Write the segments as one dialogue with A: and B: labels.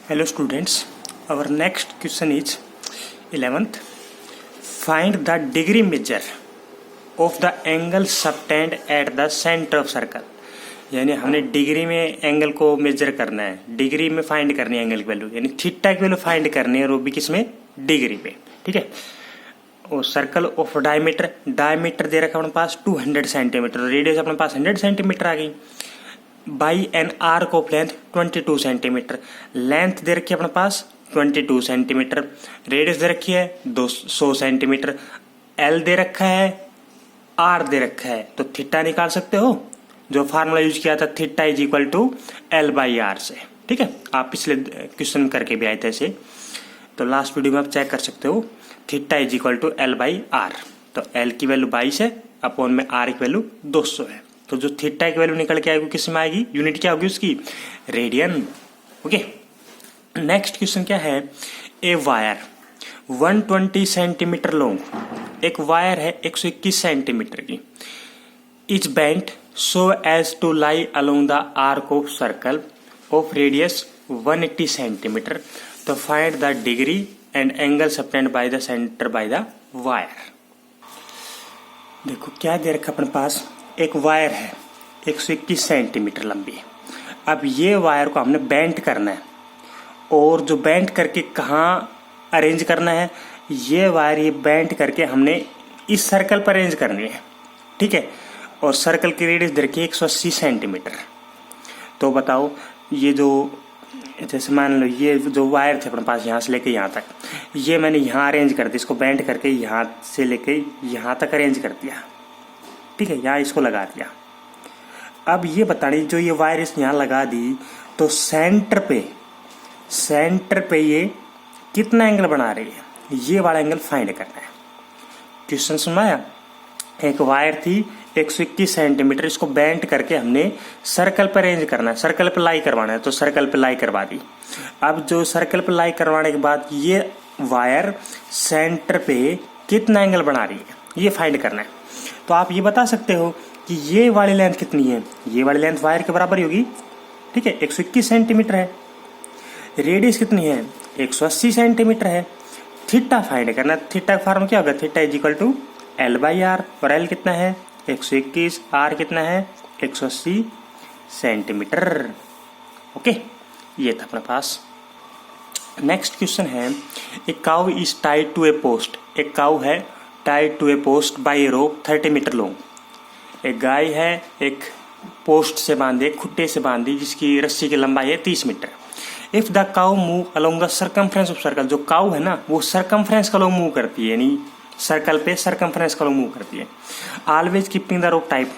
A: Hello students, our next question is 11th. Find the degree measure of the angle subtend at the center of circle. यानी हमने degree में angle को major करना है, degree में find करनी है एंगल की वैल्यू, यानी थीटा की वैल्यू फाइंड करनी है और वो भी किसमें, डिग्री पे। ठीक है। और सर्कल ऑफ डायमीटर, डायमीटर दे रखा अपने पास 200 सेंटीमीटर, रेडियस अपने पास 100 सेंटीमीटर आ गई। By an arc of length 22 centimetre, length दे रखी है अपने पास 22 सेंटीमीटर, रेडियस दे रखी है 200 सेंटीमीटर, एल दे रखा है, आर दे रखा है, तो थीटा निकाल सकते हो। जो फार्मूला यूज किया था theta is equal to L by R से। ठीक है, आप पिछले क्वेश्चन करके भी आए थे ऐसे, तो लास्ट वीडियो में आप चेक कर सकते हो। Theta is equal to L by R, तो एल की वैल्यू 22 है, अपॉन में आर की वैल्यू 200 है। तो जो थीटा की वैल्यू निकल के आएगी किस में आएगी, यूनिट क्या होगी उसकी, रेडियन। ओके, नेक्स्ट क्वेश्चन क्या है, ए वायर 120 सेंटीमीटर लॉन्ग, एक वायर है 121 सेंटीमीटर की, is bent so as to lie along the arc of circle of radius 180 centimetre, तो find the degree and angle subtended by the centre by the wire. देखो क्या दे रखा अपने पास, एक wire है 121 सेंटीमीटर लंबी। अब ये वायर को हमने बेंट करना है, और जो बेंट करके कहाँ अरेंज करना है, ये वायर ये बेंट करके हमने इस सर्कल पर अरेंज करनी है। ठीक है, और सर्कल की रेडियस दे रखी है 180 सेंटीमीटर। तो बताओ, ये जो जैसे मान लो ये जो वायर थे अपने पास यहाँ से लेके यहाँ तक, ये मैंने यहाँ अरेंज कर दिया, इसको बेंट करके यहाँ से लेके यहाँ तक अरेंज कर दिया। ठीक है, यहाँ इसको लगा दिया। अब ये बतानी, जो ये वायर इस यहाँ लगा दी, तो सेंटर पे ये कितना एंगल बना रही है, ये वाला एंगल फाइंड करना है। क्वेश्चन सुनाया, एक वायर थी 121 सेंटीमीटर, इसको बेंट करके हमने सर्कल पर अरेंज करना है, सर्कल पर लाई करवाना है, तो सर्कल पर लाई करवा दी। अब जो सर्कल पर लाई करवाने के बाद ये वायर सेंटर पे कितना एंगल बना रही है, ये फाइंड करना है। तो आप ये बता सकते हो कि ये वाली लेंथ कितनी है, ये वाली लेंथ वायर के बराबर होगी। ठीक है, 121 सेंटीमीटर है, रेडियस कितनी है 180 सेंटीमीटर है, थीटा फाइंड करना है। थीटा का फॉर्मूला क्या होगा, theta is equal to L by R, और एल कितना है 121, आर कितना है 180 सेंटीमीटर। ओके, ये था अपने पास। नेक्स्ट क्वेश्चन है, a cow is tied to a post, एक काउ है tied to a post by a rope 30 metre long. एक गाय है एक पोस्ट से बांधे, खुट्टे से बांधी, जिसकी रस्सी की लंबाई है 30 metre. If the cow move along the circumference of circle, जो काउ है ना वो सर्कमफ्रेंस का लोग मूव करती है, यानी सर्कल पे सर्कमफ्रेंस का लोग मूव करती है। Always keeping the rope tight,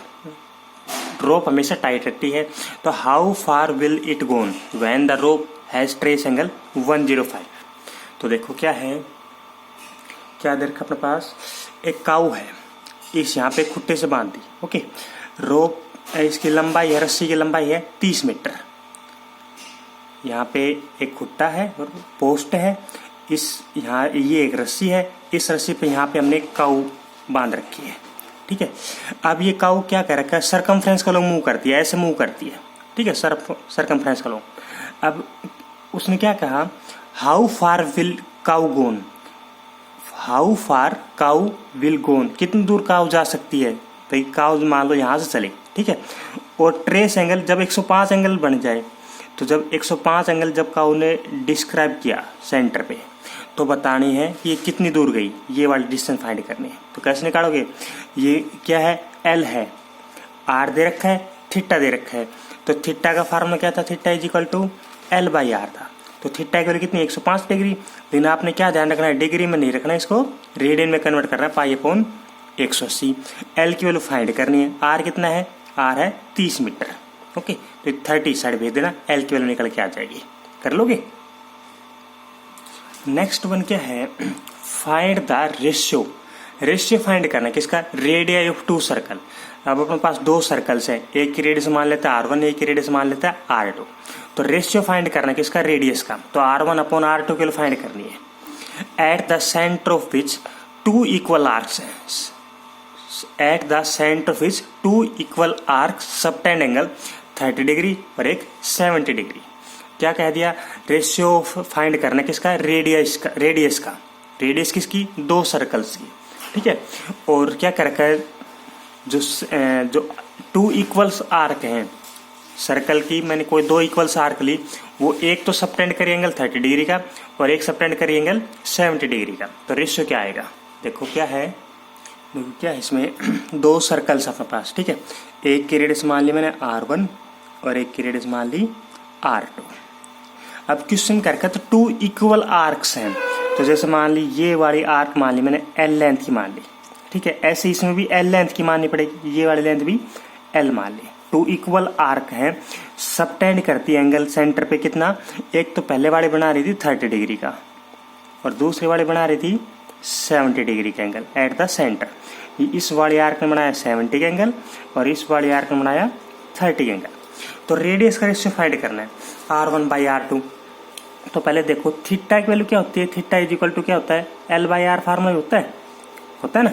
A: rope हमेशा टाइट रखती है। तो how far will it gone when the rope has trace angle 105। तो देखो क्या है, क्या दे रखा अपने पास, एक काऊ है, इस यहाँ पे खुट्टे से बांध दी। ओके, रोप इसकी लंबाई है, रस्सी की लंबाई है 30 मीटर। यहाँ पे एक खुट्टा है और पोस्ट है, इस यहाँ ये एक रस्सी है, इस रस्सी पे यहाँ पे हमने काऊ बांध रखी है। ठीक है, अब ये काऊ क्या कर रखा है, सर्कमफ्रेंस का लोग मूव करती है, ऐसे मूव करती है। ठीक है, सर्कमफ्रेंस का लोग। अब उसने क्या कहा, how far will cow gone, how far cow will gone, कितनी दूर काउ जा सकती है। भाई काउ मान लो यहाँ से चले, ठीक है, और ट्रेस एंगल जब 105 एंगल बन जाए, तो जब 105 एंगल जब काउ ने डिस्क्राइब किया सेंटर पे, तो बतानी है कि ये कितनी दूर गई, ये वाली डिस्टेंस फाइंड करनी है। तो कैसे निकालोगे, ये क्या है, एल है, आर दे रखा है, थीटा दे रखा है। तो थीटा का फार्मूला क्या था, theta is equal to L by R था। तो थीटा की वैल्यू कितनी 105 डिग्री, लेकिन आपने क्या ध्यान रखना है, डिग्री में नहीं रखना है, इसको रेडियन में कन्वर्ट करना है, पाई अपॉन 180। एल की वैल्यू फाइंड करनी है, आर कितना है, आर है 30 मीटर। ओके, तो 30 साइड भेज देना, एल की वैल्यू निकल के आ जाएगी, कर लोगे। नेक्स्ट वन क्या है, find the ratio, ratio find करना है किसका, रेडियस ऑफ टू सर्कल। अब अपने पास दो सर्कल्स है, एक की रेडियस मान लेता है R1, एक की रेडियस मान लेता है R2। तो रेशियो फाइंड करना है किसका, रेडियस का। तो R1 अपॉन R2 के लिए फाइंड करनी है। At the centre of which two equal arcs, at the centre of which two equal arcs subtend angle 30 degree और एक 70 डिग्री। क्या कह दिया, रेशियो फाइंड करना किसका, रेडियस का, रेडियस किसकी, 2 सर्कल्स की, ठीक है। और क्या कर रखा है, जो 2 इक्वल्स आर्क हैं सर्कल की, मैंने कोई 2 इक्वल्स आर्क ली, वो एक तो सबटेंड करी एंगल 30 डिग्री का और एक सबटेंड करी एंगल 70 डिग्री का। तो रेशियो क्या आएगा, देखो क्या है, इसमें 2 सर्कल्स अपने पास, ठीक है। एक की रेडियस मान ली मैंने R1 और एक की रेडियस मान ली R2। अब क्वेश्चन करके तो 2 इक्वल आर्क्स हैं, तो जैसे मान ली ये वाली आर्क मान ली मैंने L लेंथ की मान ली, ठीक है। ऐसे इसमें भी L लेंथ की माननी पड़ेगी, ये वाली लेंथ भी L मान ली। 2 इक्वल आर्क हैं, सबटेंड करती एंगल सेंटर पे कितना, एक तो पहले वाली बना रही थी 30 डिग्री का और दूसरी वाली बना रही थी 70 डिग्री का एंगल एट द सेंटर। इस वाली आर्क ने बनाया 70 का एंगल और इस वाली आर्क ने बनाया 30 का एंगल। तो रेडियस का रेशियो फाइंड करना है R1/R2। तो पहले देखो थीटा की वैल्यू क्या होती है, थीटा इज इक्वल टू क्या होता है, L/R फार्मूला होता है ना।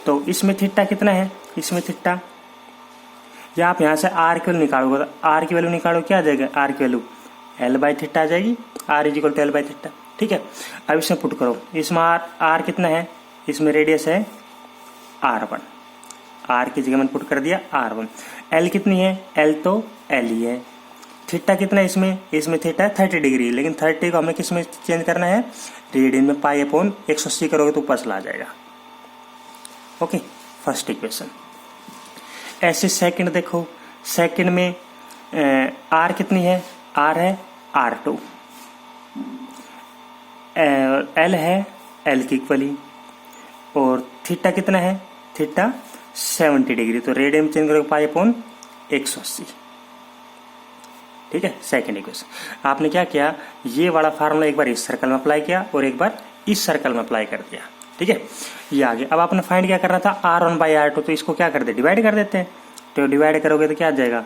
A: तो इसमें थीटा कितना है, इसमें थीटा, या आप यहाँ से R की वैल्यू निकालोगे तो R की वैल्यू निकालो, क्या आ जाएगा, R की वैल्यू L/थीटा आ जाएगी, R इज इक्वल टू L/थीटा, ठीक है। अब इसमें पुट करो, इसमें R कितना है, इसमें रेडियस है R1, R की जगह मैंने पुट कर दिया R1। L कितनी है, L तो L ही है। थीटा कितना है इसमें थीटा है 30 डिग्री, लेकिन 30 को हमें किस में चेंज करना है, रेडियन में, π/180 करोगे तो ऊपर चला आ जाएगा। Okay, first equation. ऐसे सेकंड देखो, सेकंड में R कितनी है, R है R2, L है L की इक्वली, और थीटा कितना है, थीटा 70 डिग्री, तो रेडियन में चेंज करोगे π/180, ठीक है। सेकंड इक्वेशन आपने क्या किया, ये वाला फार्मूला एक बार इस सर्कल में अप्लाई किया और एक बार इस सर्कल में अप्लाई कर दिया, ठीक है। ये आगे अब आपने फाइंड क्या करना था, R1/R2, तो इसको क्या कर दे, डिवाइड कर देते हैं। तो डिवाइड करोगे तो क्या आ जाएगा,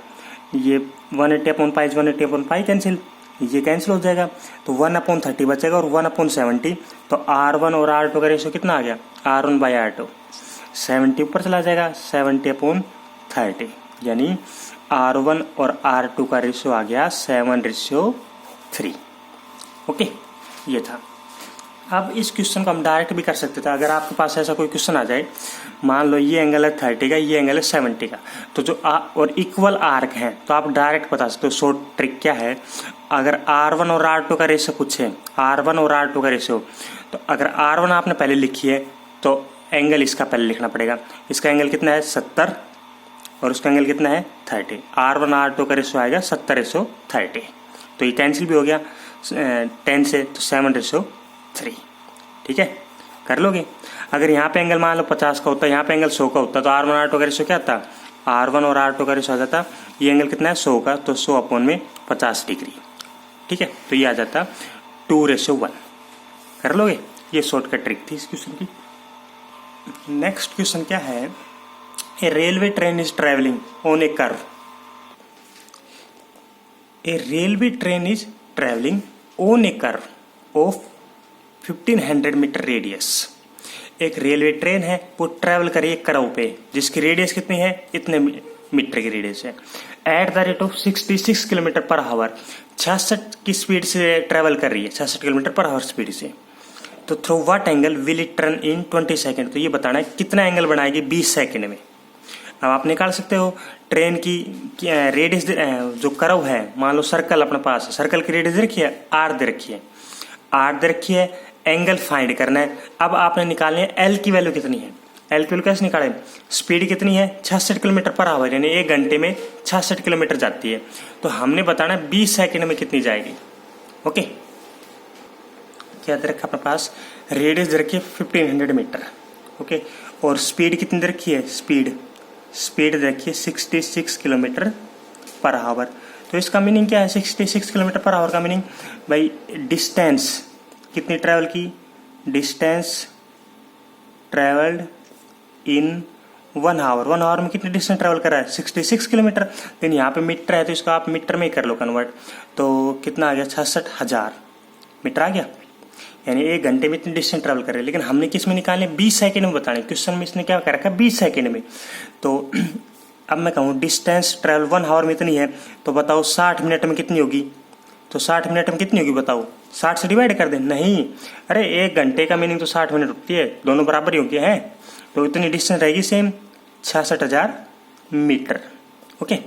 A: ये 180/π कैंसिल, ये कैंसिल हो जाएगा, तो 1/30 बचेगा और 1/70, तो R1 और R2 का रेशियो कितना आ गया, R1/R2, 70 ऊपर चला जाएगा, 70/30, यानी R1 और R2 का रेशियो आ गया 7:3। ओके, ये था। अब इस क्वेश्चन को हम डायरेक्ट भी कर सकते थे, अगर आपके पास ऐसा कोई क्वेश्चन आ जाए, मान लो ये एंगल है 30 का, ये एंगल है 70 का, तो जो और इक्वल आर्क हैं, तो आप डायरेक्ट बता सकते हो। शॉर्ट ट्रिक क्या है, अगर R1 और R2 का रेशियो पूछे, R1 और R2 का रेशियो, तो अगर R1 आपने पहले लिखी है तो एंगल इसका पहले लिखना पड़ेगा। इसका एंगल कितना है 70 और उसका एंगल कितना है 30। R1 R2 का रेशियो आएगा 70:30, तो ये कैंसिल भी हो गया 10 से, तो 7:3, ठीक है, कर लोगे। अगर यहाँ पे एंगल मान लो 50 का होता है, यहाँ पे एंगल 100 का होता, तो R1 R2 का रेशियो क्या था, R1 और R2 का रेशियो आ जाता, ये एंगल कितना है 100 का, तो 100/50 डिग्री, ठीक है, तो ये आ जाता 2:1। कर लोगे, ये शॉर्टकट ट्रिक थी इस क्वेश्चन की। नेक्स्ट क्वेश्चन क्या है, a railway train is travelling on a curve. A railway train is travelling on a curve of 1500 metre radius. एक रेलवे ट्रेन है, वो ट्रेवल कर रही है कर्व पे, जिसकी रेडियस कितनी है, इतने मीटर की रेडियस है, at the rate of 66 kilometre per hour, 66 की स्पीड से ट्रेवल कर रही है, 66 किलोमीटर पर आवर स्पीड से। तो through what angle will it turn in 20 second. तो ये बताना है कितना एंगल बनाएगी 20 सेकेंड में। अब आप निकाल सकते हो ट्रेन की रेडियस, जो कर्व है, मान लो सर्कल अपने पास है, सर्कल की रेडियस रखिए R दे रखी है, R दे रखी है, एंगल फाइंड करना है। अब आपने निकालनी है L की वैल्यू कितनी है, L की वैल्यू कैसे निकालें, स्पीड कितनी है 66 किलोमीटर पर आवर, यानी 1 घंटे में 66 किलोमीटर जाती है, तो हमने बताना है 20 सेकेंड में कितनी जाएगी। ओके, क्या दे रखा अपने पास, रेडियस दे रखी है 1500 मीटर, ओके, और स्पीड कितनी दे रखी है, स्पीड देखिए 66 किलोमीटर पर आवर। तो इसका मीनिंग क्या है, 66 किलोमीटर पर आवर का मीनिंग, भाई डिस्टेंस कितनी ट्रैवल की, distance travelled in 1 hour, 1 hour में कितनी डिस्टेंस ट्रैवल कर रहा है 66 किलोमीटर। लेकिन यहाँ पे मीटर है, तो इसका आप मीटर में ही कर लो कन्वर्ट, तो कितना आ गया 66,000 मीटर आ गया, यानी 1 घंटे में इतनी डिस्टेंस ट्रैवल कर रहे हैं। लेकिन हमने किस में निकालने, 20 सेकेंड में बताने, क्वेश्चन में इसने क्या कर रखा है 20 सेकेंड में। तो अब मैं कहूँ डिस्टेंस ट्रैवल 1 आवर में इतनी है, तो बताओ 60 मिनट में कितनी होगी, तो 60 मिनट में कितनी होगी बताओ? 60 से डिवाइड कर दे? नहीं, अरे 1 घंटे का मीनिंग तो 60 मिनट होती है, दोनों बराबर ही हो गया है। तो इतनी डिस्टेंस रहेगी सेम, 66,000 मीटर। ओके,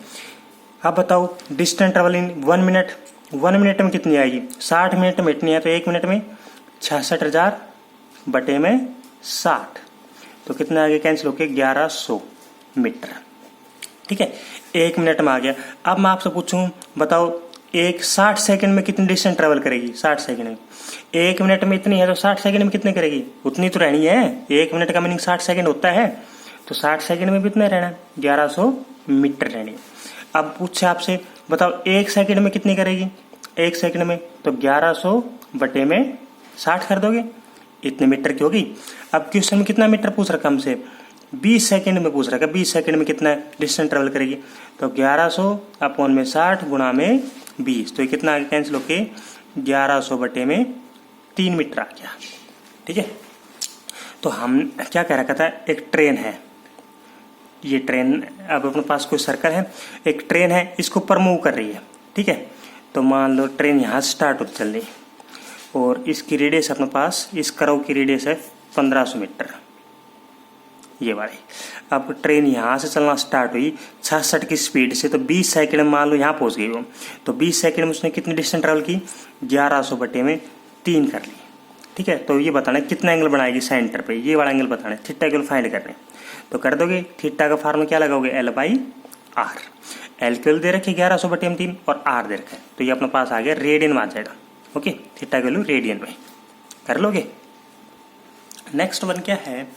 A: अब बताओ distance travel in 1 minute, 1 minute में कितनी आएगी? 60 मिनट में इतनी है, तो 1 मिनट में 66,000 बटे में 60, तो कितना आगे कैंसिल होके 1100 मीटर। ठीक है, 1 मिनट में आ गया। अब मैं आपसे पूछूं, बताओ एक 60 सेकंड में कितनी डिस्टेंस ट्रेवल करेगी? 60 सेकंड में, 1 मिनट में इतनी है तो 60 सेकंड में कितने करेगी? उतनी तो रहनी है। 1 मिनट का मीनिंग 60 सेकंड होता है, तो 60 सेकंड में भी इतना रहना, 1100 मीटर रहनी। अब पूछे आपसे, बताओ 1 सेकंड में कितनी करेगी? 1 सेकंड में तो 1100 बटे में 60 कर दोगे, इतने मीटर की होगी। अब क्वेश्चन में कितना मीटर पूछ रखा हमसे? 20 सेकंड में पूछ रखा। 20 सेकंड में कितना डिस्टेंस ट्रेवल करेगी? तो 1100 अपॉन में 60 गुणा में 20, तो ये कितना आगे कैंसिल होके 1100 बटे में 3 मीटर आ गया। ठीक है, तो हम क्या कह रखा था, एक ट्रेन है, ये ट्रेन, अब अपने पास कोई सर्कल है, एक ट्रेन है, इसको ऊपर मूव कर रही है। ठीक है, तो मान लो ट्रेन यहाँ से स्टार्ट होती चल रही, और इसकी रेडियस अपने पास, इस कर्व की रेडियस है 1500 मीटर, ये वाली। अब ट्रेन यहाँ से चलना स्टार्ट हुई 66 की स्पीड से, तो 20 सेकंड में मान लो यहाँ पहुँच गई वो, तो 20 सेकंड में उसने कितनी डिस्टेंस ट्रेवल की? 1100 बटे में 3 कर ली। ठीक है, तो ये बताना है कितना एंगल बनाएगी सेंटर पे, ये वाला एंगल बताना है, थीटा एंगल फाइंड करने। तो कर दोगे, थीटा का फार्मूला क्या लगाओगे? L/R। एल की वैल्यू दे रखी 1100 बटे में 3 और R दे रखा है, तो ये अपने पास आ गया रेडियन में आ जाएगा। ओके, थीटा की वैल्यू रेडियन में कर लोगे। नेक्स्ट वन क्या है,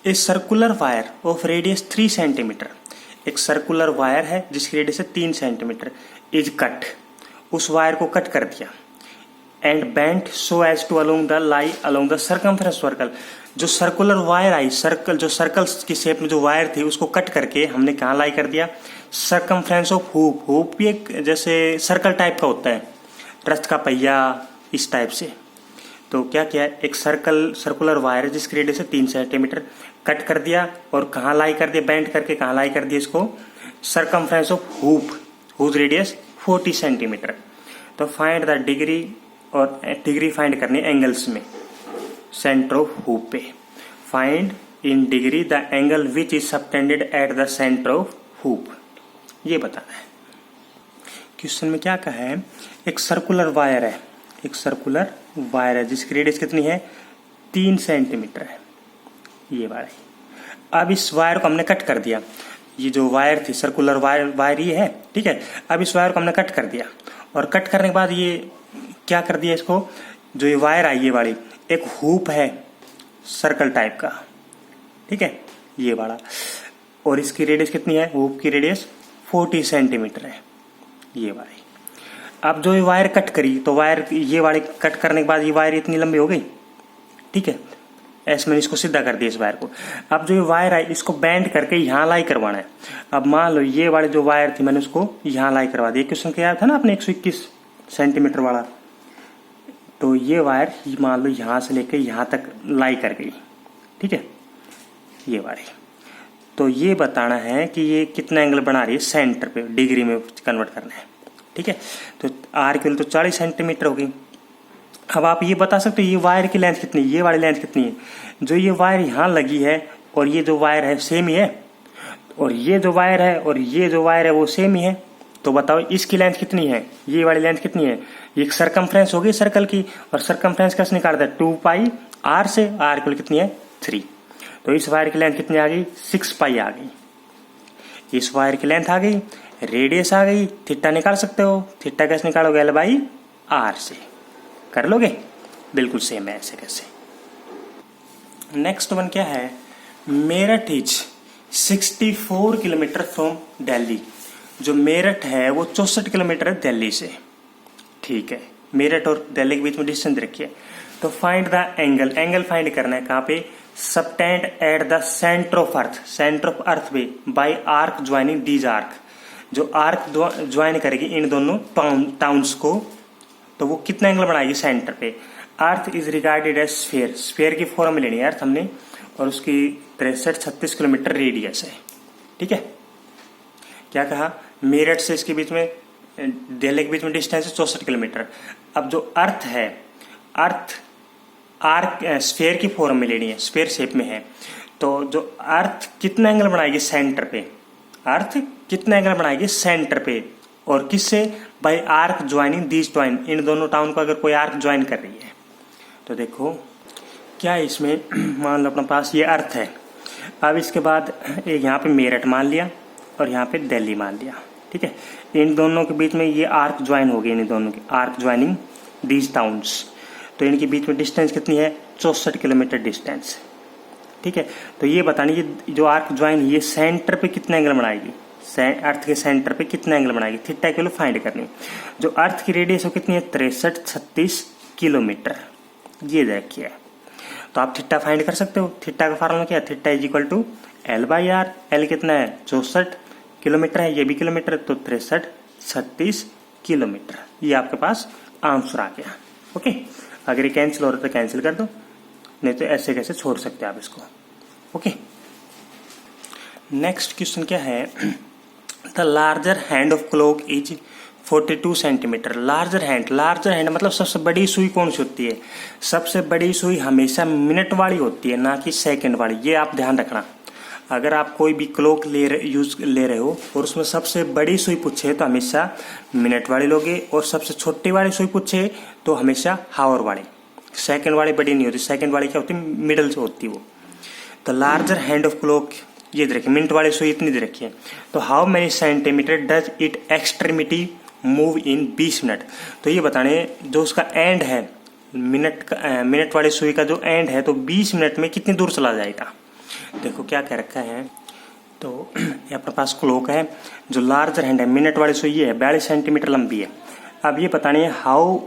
A: a circular wire of radius 3 centimetre, एक सर्कुलर वायर है जिसकी रेडियस है 3 सेंटीमीटर, इज कट, उस वायर को कट कर दिया, and bent so as to along the lie along the circumference circle. जो सर्कुलर वायर आई, सर्कल, जो सर्कल्स की शेप में जो वायर थी उसको कट करके हमने कहाँ लाई कर दिया? Circumference of hoop. हुप भी एक जैसे सर्कल टाइप का होता है, रथ का पहिया, इस टाइप से। तो क्या किया, एक सर्कुलर वायर है जिसकी रेडियस है 3 सेंटीमीटर, कट कर दिया और कहाँ लाई कर दिया? बेंट करके कहाँ लाई कर दिया इसको? Circumference of hoop, whose radius 40 centimetre. तो फाइंड द डिग्री, और डिग्री फाइंड करनी एंगल्स में, सेंटर ऑफ हुप पे। Find in degree the angle which is subtended at the centre of hoop, ये बताना है। क्वेश्चन में क्या कहा है, एक सर्कुलर वायर है, एक सर्कुलर वायर है जिसकी रेडियस कितनी है? 3 सेंटीमीटर है, ये वायर। अब इस वायर को हमने कट कर दिया, ये जो वायर थी सर्कुलर वायर ये है। ठीक है, अब इस वायर को हमने कट कर दिया, और कट करने के बाद ये क्या कर दिया, इसको जो ये वायर आई ये वाली, एक हुप है सर्कल टाइप का। ठीक है, ये वाला, और इसकी रेडियस कितनी है? हुप की रेडियस 40 सेंटीमीटर है, ये वाली। अब जो ये वायर कट करी, तो वायर ये वाली कट करने के बाद ये वायर इतनी लंबी हो गई। ठीक है, ऐसे मैंने इसको सीधा कर दिया इस वायर को। अब जो ये वायर आई इसको बेंड करके यहाँ लाई करवाना है। अब मान लो ये वाली जो वायर थी मैंने उसको यहाँ लाई करवा दी। क्वेश्चन क्या था ना अपने 121 सेंटीमीटर वाला, तो ये वायर मान लो यहाँ से लेकर यहाँ तक लाई कर गई। ठीक है, ये वाली। तो ये बताना है कि ये कितना एंगल बना रही है सेंटर पे, डिग्री में कन्वर्ट करना है। ठीक है, तो आर की वैल्यू तो 40 सेंटीमीटर होगी। अब आप ये बता सकते हो ये वायर की लेंथ कितनी है, ये वाली लेंथ कितनी है? जो ये वायर यहाँ लगी है और ये जो वायर है सेम ही है, और ये जो वायर है और ये जो वायर है वो सेम ही है। तो बताओ इसकी लेंथ कितनी है, ये वाली लेंथ कितनी है? ये सर्कमफ्रेंस होगी सर्कल की, और सर्कमफ्रेंस कैसे निकालता है? 2 पाई आर से, आर की कितनी है? 3। तो इस वायर की लेंथ कितनी आ गई? 6 पाई आ गई। इस वायर की लेंथ आ गई, रेडियस आ गई, थीटा निकाल सकते हो। थीटा कैसे निकालोगे? L/R से कर लोगे, बिल्कुल सेम है ऐसे कैसे। नेक्स्ट वन क्या है, Meerut is 64 kilometre from Delhi. जो मेरठ है वो 64 किलोमीटर है दिल्ली से। ठीक है, मेरठ और दिल्ली के बीच में डिस्टेंस रखिए। तो find the angle, angle find करना है कहाँ पे? Subtended at the centre of earth, centre of earth पे by arc joining these arc. जो आर्क ज्वाइन करेगी इन दोनों टाउन्स को, तो वो कितना एंगल बनाएगी सेंटर पे? Earth is regarded as sphere, sphere की फॉर्म में लेनी है अर्थ हमने, और उसकी 63-36 किलोमीटर रेडियस है। ठीक है, क्या कहा? मेरठ से इसके बीच में दिल्ली के बीच में डिस्टेंस है 64 किलोमीटर। अब जो अर्थ है, अर्थ आर्क स्फीयर की फॉर्म में लेनी है, स्फीयर शेप में है, तो जो अर्थ कितना एंगल बनाएगी सेंटर पे, अर्थ कितना एंगल बनाएगी सेंटर पे, और किससे, by arc joining this point, इन दोनों टाउन को अगर कोई आर्क ज्वाइन कर रही है। तो देखो क्या है इसमें, मान लो अपने पास ये अर्थ है, अब इसके बाद एक यहाँ पे मेरठ मान लिया और यहाँ पे दिल्ली मान लिया, ठीक है। इन दोनों के बीच में ये आर्क ज्वाइन हो गई, इन दोनों की आर्क ज्वाइनिंग दीज टाउन्स, तो इनके बीच में डिस्टेंस कितनी है, 64 किलोमीटर डिस्टेंस, ठीक है। तो ये बतानी ये जो आर्क ज्वाइन ये सेंटर पे कितना एंगल बनाएगी, अर्थ के सेंटर पे कितना एंगल बनाएगी, थीटा की वैल्यू फाइंड करनी। जो अर्थ की रेडियस हो कितनी है, 6336 किलोमीटर, ये देखिए। तो आप थीटा फाइंड कर सकते हो। थीटा का फार्मूला क्या है, theta is equal to L/R। L कितना है, 64 किलोमीटर है, ये भी किलोमीटर, तो 6336 किलोमीटर, ये आपके पास आंसर आ गया। ओके, अगर ये कैंसिल हो रहा है तो कैंसिल कर दो, नहीं तो ऐसे कैसे छोड़ सकते हैं आप इसको। ओके, नेक्स्ट क्वेश्चन क्या है, the larger hand of clock is 42 centimetre. Larger hand मतलब सबसे बड़ी सुई कौन सी होती है, सबसे बड़ी सुई हमेशा मिनट वाली होती है, ना कि सेकंड वाली, ये आप ध्यान रखना। अगर आप कोई भी क्लॉक ले रहे हो और उसमें सबसे बड़ी सुई पूछे तो हमेशा मिनट वाली लोगे, और सबसे छोटी वाली सुई पूछे तो हमेशा हावर वाली, सेकंड वाली बड़ी नहीं होती। सेकंड वाली क्या होती है, मिडल से होती है वो। तो लार्जर हैंड ऑफ क्लॉक ये दे रखी, मिनट वाली सुई इतनी दे रखी है। तो how many centimetre does it extremity move in 20 minute. तो ये बताने जो उसका एंड है, मिनट वाली सुई का जो एंड है, तो 20 मिनट में कितनी दूर चला जाएगा। देखो क्या कह रखा है, तो ये अपने पास क्लॉक है, जो लार्जर हैंड है, मिनट वाली सुई ये है, 42 सेंटीमीटर लंबी है। अब ये बतानी है how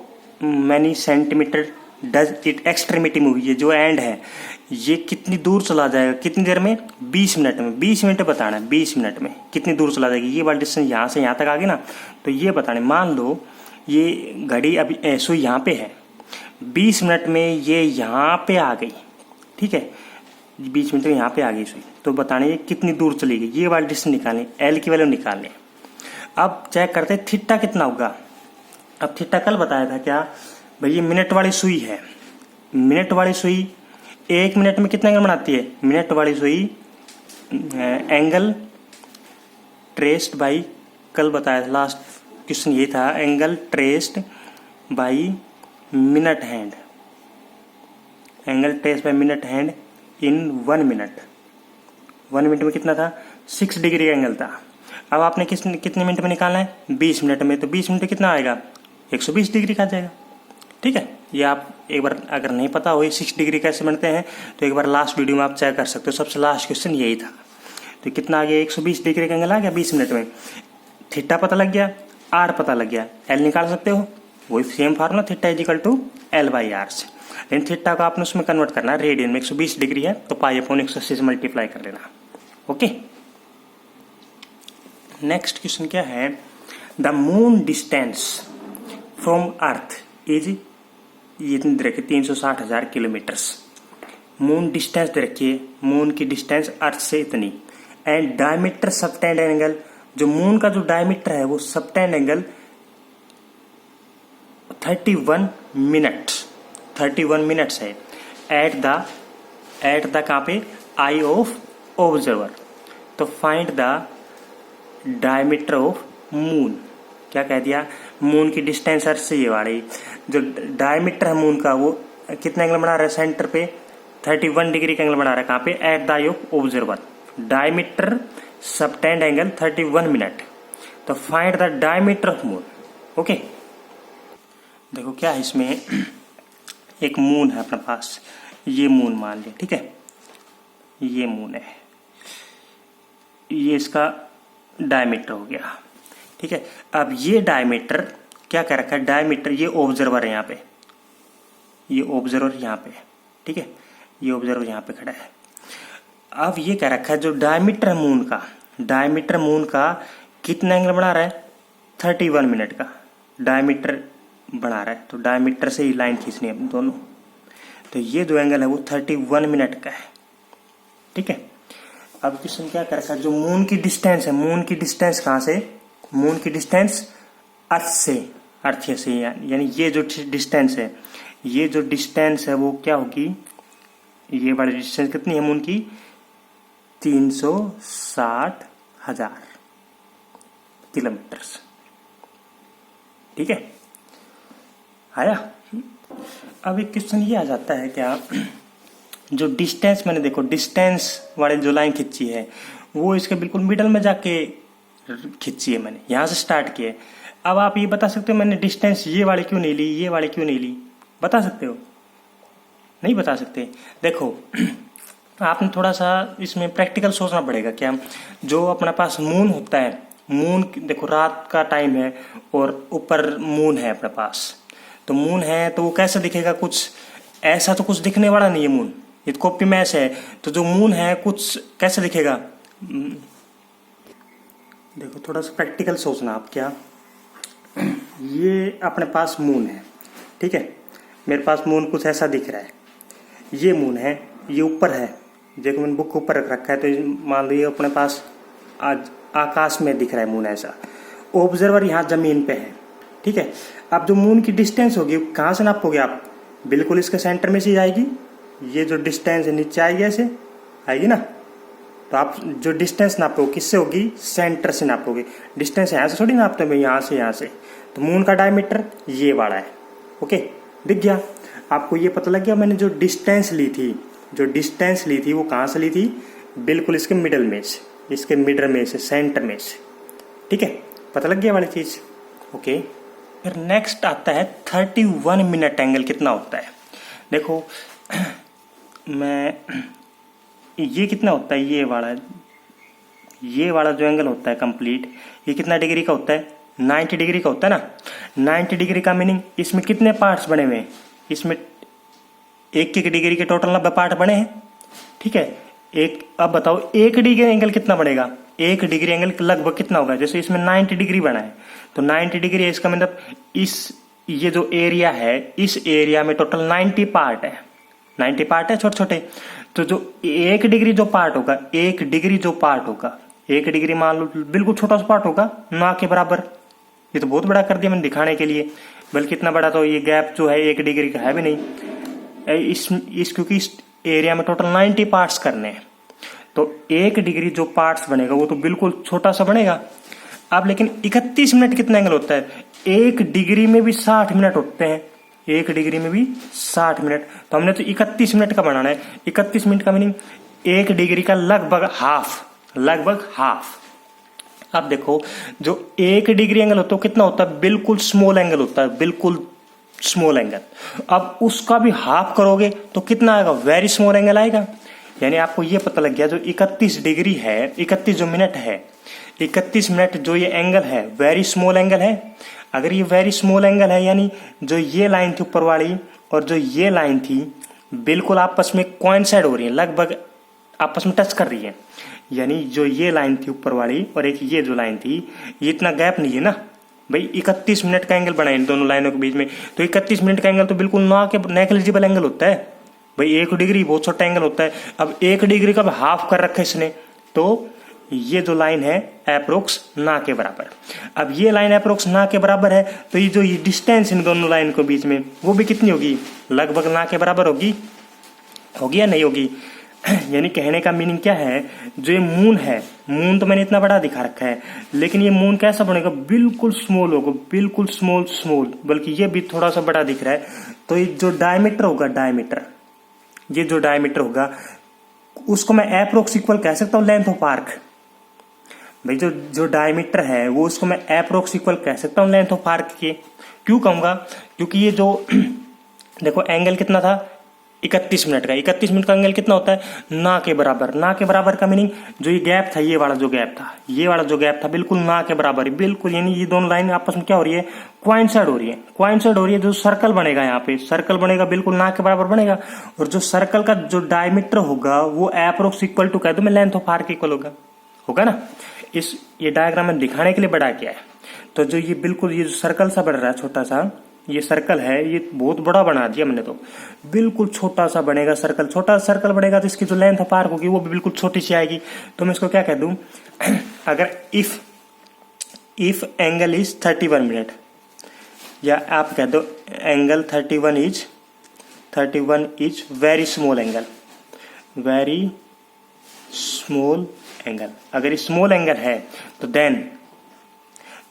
A: many centimetre does it extremity move, ये जो एंड है ये कितनी दूर चला जाएगा, कितनी देर में, 20 मिनट में। 20 मिनट बताना है, 20 मिनट में कितनी दूर चला जाएगी। ये वाला डिस्टेंस यहाँ से यहाँ तक आ गई ना, तो ये बताने, मान लो ये घड़ी अभी सुई यहाँ पे है, 20 मिनट में ये यहाँ पे आ गई, ठीक है, 20 मिनट में यहाँ पे आ गई सुई, तो बताने ये कितनी दूर चलेगी, ये वाला डिस्टेंस निकालें, एल की वैल्यू निकालें। अब चेक करते हैं थीटा कितना होगा। अब थीटा कल बताया था क्या भाई, ये मिनट वाली सुई है, मिनट वाली सुई 1 मिनट में कितना एंगल बनाती है, मिनट वाली सुई एंगल ट्रेस्ड बाई, कल बताया था लास्ट क्वेश्चन ये था, angle traced by minute hand, angle traced by minute hand in 1 minute. 1 minute में कितना था, 6 डिग्री का एंगल था। अब आपने कितने मिनट में निकालना है, 20 मिनट में, तो 20 मिनट कितना आएगा, 120 डिग्री का जाएगा, ठीक है। ये आप एक बार अगर नहीं पता हो ये 6 डिग्री कैसे बनते हैं, तो एक बार लास्ट वीडियो में आप चेक कर सकते हो, सबसे लास्ट क्वेश्चन यही था। तो कितना आ गया, 120 डिग्री का एंगल आ गया 20 मिनट में। थीटा पता लग गया, आर पता लग गया, एल निकाल सकते हो, वही same formula, theta is equal to L/R से। लेकिन थीटा को आपने उसमें कन्वर्ट करना है रेडियन में, 120 डिग्री है तो π/180 से मल्टीप्लाई कर लेना। ओके, नेक्स्ट क्वेश्चन क्या है, the moon distance from earth is, ये इतनी दे रखी 360,000 किलोमीटर्स। मून डिस्टेंस दे रखी है, मून की डिस्टेंस अर्थ से इतनी, एंड डायमीटर सबटेंड एंगल, जो मून का जो डायमीटर है वो सबटेंड एंगल 31 मिनट्स है एट द कहाँ पे, आई ऑफ ऑब्जर्वर। तो find the diameter of moon, क्या कह दिया, मून की डिस्टेंस अर्थ से ये वाली, जो डायमीटर है मून का वो कितना एंगल बना रहा है सेंटर पे, 31 डिग्री का एंगल बना रहा है, कहाँ पे, at the eye of observer. Diameter subtend angle 31 minute, तो find the diameter of moon. Okay, देखो क्या है इसमें, एक मून है अपने पास, ये मून मान लिया, ठीक है, ये मून है, ये इसका डायमीटर हो गया, ठीक है। अब ये डायमीटर क्या कह रखा है, डायमीटर, ये ऑब्जर्वर है यहाँ पे, ये ऑब्जर्वर यहाँ पे, ठीक है, ये ऑब्जर्वर यहाँ पे खड़ा है। अब ये कह रखा है जो डायमीटर है मून का, डायमीटर मून का कितना एंगल बना रहा है, 31 मिनट का डायमीटर बना रहा है, तो डायमीटर से ही लाइन खींचनी है दोनों, तो ये जो एंगल है वो 31 मिनट का है, ठीक है। अब क्वेश्चन क्या कर रखा है, जो मून की डिस्टेंस है, मून की डिस्टेंस कहाँ से, मून की डिस्टेंस अर्थ से, यानी ये जो डिस्टेंस है, ये जो डिस्टेंस है वो क्या होगी, ये वाली डिस्टेंस कितनी है मून की, 360,000 किलोमीटर। ठीक है, आया। अब एक क्वेश्चन ये आ जाता है क्या, जो डिस्टेंस मैंने देखो डिस्टेंस वाली जो लाइन खींची है वो इसके बिल्कुल मिडल में जाके खींची है, मैंने यहाँ से स्टार्ट किया है। अब आप ये बता सकते हो मैंने डिस्टेंस ये वाली क्यों नहीं ली, ये वाली क्यों नहीं ली, बता सकते हो? नहीं बता सकते। देखो आपने थोड़ा सा इसमें प्रैक्टिकल सोचना पड़ेगा। क्या, जो अपने पास मून होता है, मून देखो रात का टाइम है और ऊपर मून है अपने पास, तो मून है तो वो कैसे दिखेगा, कुछ ऐसा तो कुछ दिखने वाला नहीं है मून, ये कॉपी मैच है। तो जो मून है कुछ कैसे दिखेगा, देखो थोड़ा सा प्रैक्टिकल सोचना आप। क्या, ये अपने पास मून है, ठीक है, मेरे पास मून कुछ ऐसा दिख रहा है, ये मून है, ये ऊपर है, देखो मैंने बुक ऊपर रख रखा है, तो मान लो ये अपने पास आज आकाश में दिख रहा है मून ऐसा, ऑब्जर्वर यहाँ जमीन पे है। ठीक है, अब जो मून की डिस्टेंस होगी कहाँ से नापोगे आप, बिल्कुल इसके सेंटर में से आएगी, ये जो डिस्टेंस है नीचे आएगी, ऐसे आएगी ना, तो आप जो डिस्टेंस नापोगे किससे होगी, सेंटर से नापोगे। डिस्टेंस यहाँ से थोड़ी नापते हैं, यहाँ से यहाँ से, तो मून का डायमीटर ये वाला है। ओके, दिख गया आपको, ये पता लग गया मैंने जो डिस्टेंस ली थी, जो डिस्टेंस ली थी वो कहाँ से ली थी, बिल्कुल इसके मिडल में से, इसके मिडल में से, सेंटर में से। ठीक है, पता लग गया वाली चीज। ओके, फिर नेक्स्ट आता है 31 मिनट एंगल कितना होता है। देखो मैं ये कितना होता है, ये वाला जो एंगल होता है कंप्लीट, ये कितना डिग्री का होता है, 90 डिग्री का होता है ना। 90 डिग्री का मीनिंग इसमें कितने पार्ट्स बने हुए हैं, इसमें एक डिग्री के टोटल 90 पार्ट बने हैं। ठीक है, अब बताओ 1 डिग्री एंगल कितना बनेगा, 1 डिग्री एंगल लगभग कितना होगा, जैसे इसमें 90 डिग्री बना है तो 90 डिग्री है, इसका मतलब ये जो एरिया है, इस एरिया में टोटल 90 पार्ट है, 90 पार्ट है छोटे छोटे। तो जो 1 डिग्री जो पार्ट होगा, 1 डिग्री जो पार्ट होगा, 1 डिग्री मान लो बिल्कुल छोटा सा पार्ट होगा, ना के बराबर। ये तो बहुत बड़ा कर दिया मैंने दिखाने के लिए, बल्कि इतना बड़ा तो ये गैप जो है 1 डिग्री का है भी नहीं। क्योंकि इस एरिया में टोटल 90 पार्ट्स करने हैं, तो 1 डिग्री जो पार्ट्स बनेगा वो तो बिल्कुल छोटा सा बनेगा। अब लेकिन 31 मिनट कितना एंगल होता है, 1 डिग्री में भी 60 मिनट होते हैं, 1 डिग्री में भी 60 मिनट, तो हमने तो 31 मिनट का बनाना है। 31 मिनट का मीनिंग 1 डिग्री का लगभग हाफ। अब देखो जो 1 डिग्री एंगल होता है कितना होता है, बिल्कुल स्मॉल एंगल होता है, बिल्कुल स्मॉल एंगल। अब उसका भी हाफ करोगे तो कितना आएगा, वेरी स्मॉल एंगल आएगा। यानी आपको ये पता लग गया जो 31 डिग्री है, 31 जो मिनट है, 31 मिनट जो ये एंगल है वेरी स्मॉल एंगल है। अगर ये वेरी स्मॉल एंगल है यानी जो ये लाइन थी ऊपर वाली और जो ये लाइन थी बिल्कुल आपस में कोइंसाइड हो रही है, लगभग आपस में टच कर रही है। यानी जो ये लाइन थी ऊपर वाली और एक ये जो लाइन थी, ये इतना गैप नहीं है ना भाई, 31 मिनट का एंगल बना है इन दोनों लाइनों के बीच में, तो 31 मिनट का एंगल तो बिल्कुल नेग्लिजिबल एंगल होता है भाई। 1 डिग्री बहुत छोटा एंगल होता है। अब 1 डिग्री का हाफ कर रखा है इसने, तो ये जो लाइन है अप्रोक्स ना के बराबर। अब ये लाइन अप्रोक्स ना के बराबर है, तो ये जो ये डिस्टेंस इन दोनों लाइन के बीच में वो भी कितनी होगी, लगभग ना के बराबर होगी या नहीं होगी। यानी कहने का मीनिंग क्या है, जो ये मून है, मून तो मैंने इतना बड़ा दिखा रखा है, लेकिन ये मून कैसा बनेगा, बिल्कुल स्मॉल होगा, बिल्कुल स्मॉल, बल्कि ये भी थोड़ा सा बड़ा दिख रहा है। तो ये जो डायमीटर होगा, ये जो डायमीटर होगा उसको मैं अप्रोक्स इक्वल कह सकता हूँ लेंथ ऑफ आर्क। भाई जो डायमीटर है वो उसको मैं अप्रोक्स इक्वल कह सकता हूँ लेंथ ऑफ आर्क के। क्यों कहूंगा, क्योंकि ये जो देखो एंगल कितना था 31 मिनट का, 31 मिनट का एंगल कितना होता है, ना के बराबर। ना के बराबर का मीनिंग जो ये गैप था, ये वाला जो गैप था बिल्कुल ना के बराबर, बिल्कुल। यानी ये दोनों लाइन आपस में क्या हो रही है, कोइंसाइड हो रही है। जो सर्कल बनेगा यहाँ पे, सर्कल बनेगा बिल्कुल ना के बराबर बनेगा, और जो सर्कल का जो डायमीटर होगा वो अप्रोक्स इक्वल टू कह दो मैं लेंथ ऑफ आर्क इक्वल होगा ना। ये डायग्राम में दिखाने के लिए बड़ा किया है। तो जो ये बिल्कुल ये जो सर्कल सा बन रहा है, छोटा सा ये सर्कल है, ये बहुत बड़ा बना दिया मैंने, तो बिल्कुल छोटा सा बनेगा सर्कल। छोटा सर्कल बनेगा तो इसकी जो लेंथ ऑफ आर्क होगी वो भी बिल्कुल छोटी सी आएगी। तो मैं इसको क्या कह दूं, अगर इफ एंगल इज 31 मिनट, या आप कह दो angle 31 is very small angle, very small angle. अगर ये स्मॉल एंगल है तो देन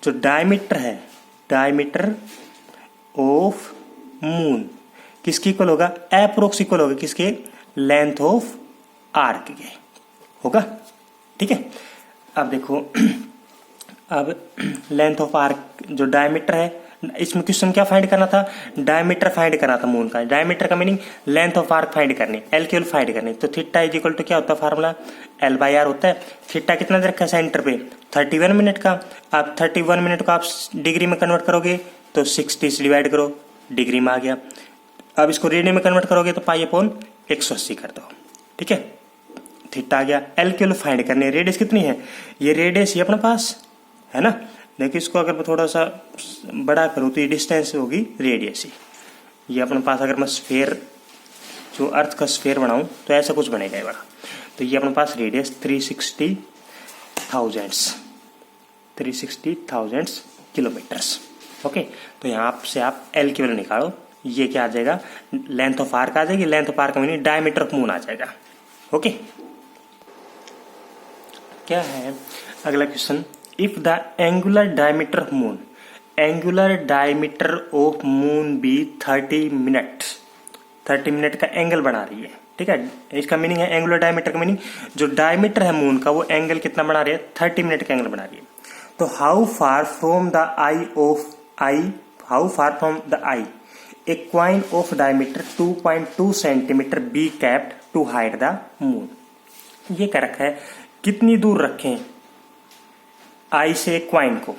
A: जो डायमीटर है, डायमीटर ऑफ मून किसकी इक्वल होगा, एप्रोक्स इक्वल होगा किसके, लेंथ ऑफ आर्क के होगा। ठीक है, अब देखो अब लेंथ ऑफ आर्क जो डायमीटर है, इसमें क्वेश्चन क्या फाइंड करना था, डायमीटर फाइंड करना था मून का। डायमीटर का meaning length of arc find करनी, एल की वैल्यू फाइंड करनी। तो थीटा इज इक्वल टू क्या होता है फार्मूला, एल बाई आर होता है। थीटा कितना दे रखा है सेंटर पे, 31 मिनट का। आप 31 मिनट को आप डिग्री में कन्वर्ट करोगे तो 60 से डिवाइड करो, डिग्री में आ गया। अब इसको रेडियन में कन्वर्ट करोगे तो पाई अपॉन 180 कर दो। ठीक है, थीटा आ गया। एल की वैल्यू फाइंड करनी है। रेडियस कितनी है, ये रेडियस ये अपने पास है ना। देखिए इसको अगर मैं थोड़ा सा बड़ा करूँ तो ये डिस्टेंस होगी रेडियस ही। ये अपने पास अगर मैं स्फेयर जो अर्थ का स्फेयर बनाऊं तो ऐसा कुछ बनेगा ये बड़ा। तो ये अपने पास रेडियस 360,000 किलोमीटर्स। ओके, तो यहाँ से आप एल की वैल्यू निकालो, ये क्या आ जाएगा, लेंथ ऑफ आर्क आ जाएगी। लेंथ ऑफ आर्क का मीनिंग डायमीटर ऑफ मून आ जाएगा। ओके, क्या है अगला question, if the angular diameter of moon, angular diameter of moon be 30 minute का एंगल बना रही है। ठीक है, इसका मीनिंग है एंगुलर डायमीटर का मीनिंग जो डायमीटर है मून का वो एंगल कितना बना रही है, 30 मिनट का एंगल बना रही है। तो how far from the eye a coin of diameter 2.2 centimetre be kept to hide the moon. ये क्या रखा है, कितनी दूर रखें आई से क्वाइन को।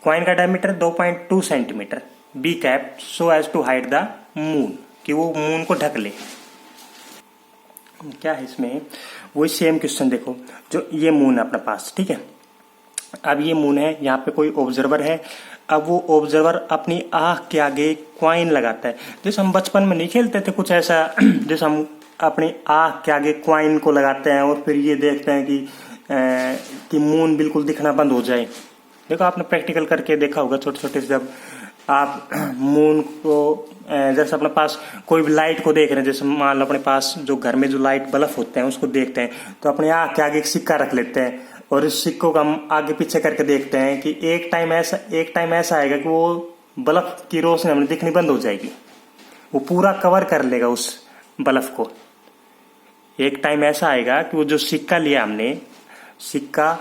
A: क्वाइन का diameter 2.2 centimetre, be kept so as to hide the moon, कि वो मून को ढक ले। क्या है इसमें, वही सेम क्वेश्चन देखो, जो ये मून है अपने पास। ठीक है, अब ये मून है, यहाँ पे कोई ऑब्जर्वर है। अब वो ऑब्जर्वर अपनी आंख के आगे क्वाइन लगाता है। जैसे हम बचपन में नहीं खेलते थे कुछ ऐसा, जैसे हम अपनी आंख के आगे क्वाइन को लगाते हैं और फिर ये देखते हैं कि मून बिल्कुल दिखना बंद हो जाए। देखो आपने प्रैक्टिकल करके देखा होगा छोटे छोटे, जब आप मून को जैसे अपने पास कोई भी लाइट को देख रहे हैं, जैसे मान लो अपने पास जो घर में जो लाइट बल्ब होते हैं उसको देखते हैं, तो अपने आंख के आगे एक सिक्का रख लेते हैं और इस सिक्कों का हम आगे पीछे करके देखते हैं कि एक टाइम ऐसा आएगा कि वो बल्ब की रोशनी हमें दिखनी बंद हो जाएगी, वो पूरा कवर कर लेगा उस बल्ब को। एक टाइम ऐसा आएगा कि वो जो सिक्का लिया हमने, सिक्का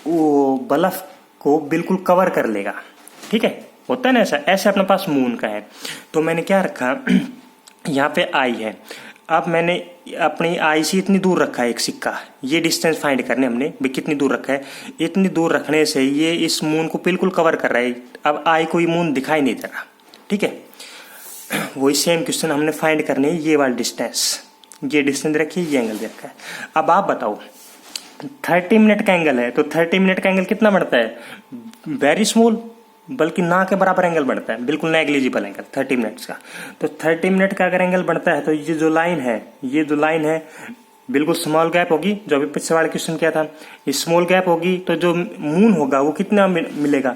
A: वो बल्ब को बिल्कुल कवर कर लेगा। ठीक है, होता है ना ऐसा। ऐसे अपने पास मून का है। तो मैंने क्या रखा, यहाँ पे आई है। अब मैंने अपनी आई से इतनी दूर रखा है एक सिक्का, ये डिस्टेंस फाइंड करने हमने भी कितनी दूर रखा है। इतनी दूर रखने से ये इस मून को बिल्कुल कवर कर रहा है। अब आई को ये मून दिखाई नहीं दे रहा। ठीक है, वही सेम क्वेश्चन हमने फाइंड करने, ये वाला डिस्टेंस, ये डिस्टेंस रखिए, ये एंगल दे रखा है। अब आप बताओ 30 मिनट का एंगल है, तो 30 मिनट का एंगल कितना बढ़ता है, वेरी स्मॉल, बल्कि ना के बराबर एंगल बढ़ता है, बिल्कुल नेग्लिजिबल एंगल 30 मिनट्स का। तो 30 मिनट का अगर एंगल बढ़ता है तो ये जो लाइन है बिल्कुल स्मॉल गैप होगी, जो अभी पिछले वाले क्वेश्चन किया था, ये स्मॉल गैप होगी। तो जो मून होगा वो कितना मिलेगा,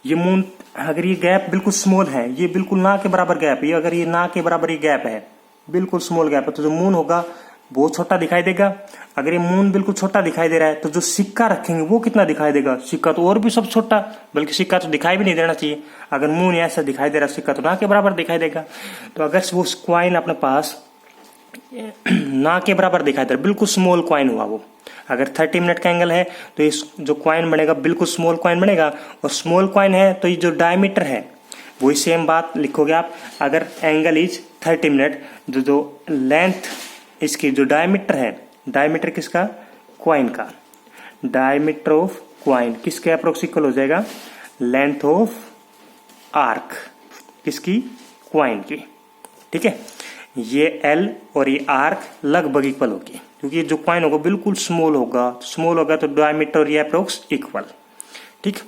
A: ये मून अगर ये गैप बिल्कुल स्मॉल है, ये बिल्कुल ना के बराबर गैप है, अगर ये ना के बराबर ये गैप है, बिल्कुल स्मॉल गैप है, तो जो मून होगा बहुत छोटा दिखाई देगा। अगर ये मून बिल्कुल छोटा दिखाई दे रहा है तो जो सिक्का रखेंगे वो कितना दिखाई देगा, सिक्का तो और भी सब छोटा, बल्कि सिक्का तो दिखाई भी नहीं देना चाहिए। अगर मून ऐसा दिखाई दे रहा है, सिक्का तो ना के बराबर दिखाई देगा। तो अगर वो क्वाइन अपने पास ना के बराबर दिखाई दे रहा है, बिल्कुल स्मॉल क्वाइन हुआ वो, अगर 30 मिनट का एंगल है तो इस जो क्वाइन बनेगा बिल्कुल स्मॉल क्वाइन बनेगा। और स्मॉल क्वाइन है तो ये जो डायमीटर है वही सेम बात लिखोगे आप। अगर एंगल इज 30 मिनट, जो लेंथ इसकी जो डायमीटर है, डायमीटर किसका, क्वाइन का, डायमीटर ऑफ क्वाइन किसके अप्रोक्स इक्वल हो जाएगा, लेंथ ऑफ आर्क किसकी, क्वाइन की। ठीक है, ये एल और ये आर्क लगभग इक्वल होगी, क्योंकि जो क्वाइन होगा बिल्कुल स्मॉल होगा तो डायमीटर और ये अप्रोक्स इक्वल। ठीक,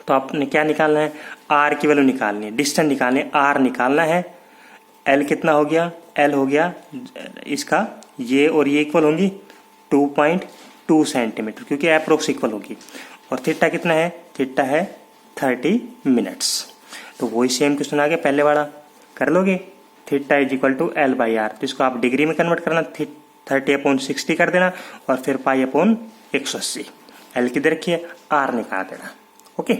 A: तो आपने क्या निकालना है, आर की वैल्यू निकालनी है, डिस्टेंस निकालनी है, आर निकालना है। एल कितना हो गया, एल हो गया इसका, ये और ये इक्वल होंगी 2.2 सेंटीमीटर, क्योंकि अप्रोक्स इक्वल होगी। और थीटा कितना है, थीटा है 30 मिनट्स। तो वही सेम क्वेश्चन आ गया पहले वाला, कर लोगे। Theta is equal to L by R, तो इसको आप डिग्री में कन्वर्ट करना, 30/60 कर देना और फिर पाई अपॉन 180, एल किधर रखी है, आर निकाल देना। ओके।